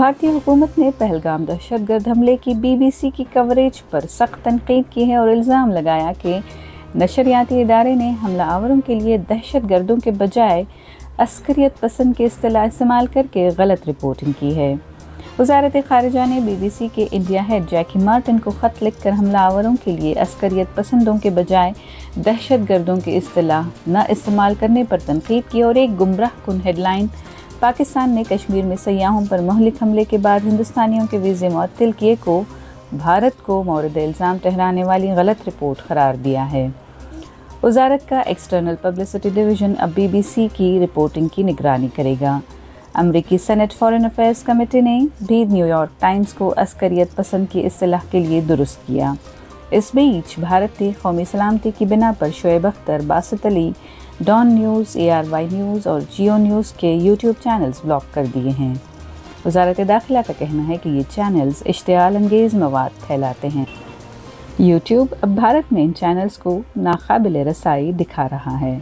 भारतीय हुकूमत ने पहलगाम दहशतगर्द हमले की BBC की कवरेज पर सख्त तनकीद की है और इल्ज़ाम लगाया कि नशरियाती इदारे ने हमलावरों के लिए दहशतगर्दों के बजाय अस्करियत पसंद के इस्तिलाह इस्तेमाल करके गलत रिपोर्टिंग की है। वज़ारत ख़ारिजा ने BBC के इंडिया हेड जैकी मार्टिन को ख़त लिखकर हमलावरों के लिए अस्करियत पसंदों के बजाय दहशतगर्दों के इस्तिलाह न इस्तेमाल करने पर तनकीद की और एक गुमराह कुन हेडलाइन पाकिस्तान ने कश्मीर में सयाहों पर महलिक हमले के बाद हिंदुस्तानियों के वीज़े मुअत्तल किए को भारत को मौरद इल्ज़ाम ठहराने वाली गलत रिपोर्ट करार दिया है। वज़ारत का एक्सटर्नल पब्लिसिटी डिवीज़न अब BBC की रिपोर्टिंग की निगरानी करेगा। अमरीकी सेनेट फॉरेन अफेयर्स कमेटी ने भी न्यूयॉर्क टाइम्स को अस्करियत पसंद की इस्तिलाह के लिए दुरुस्त किया। इस बीच भारत ने कौमी सलामती की बिना पर Shoaib Akhtar, Basit Ali, Dawn news, ARY news और जियो न्यूज़ के YouTube चैनल्स ब्लॉक कर दिए हैं। वज़ारत दाखिला का कहना है कि ये चैनल्स इश्तियाल अंगेज़ मवाद फैलाते हैं। YouTube अब भारत में इन चैनल्स को नाकाबिल रसाई दिखा रहा है।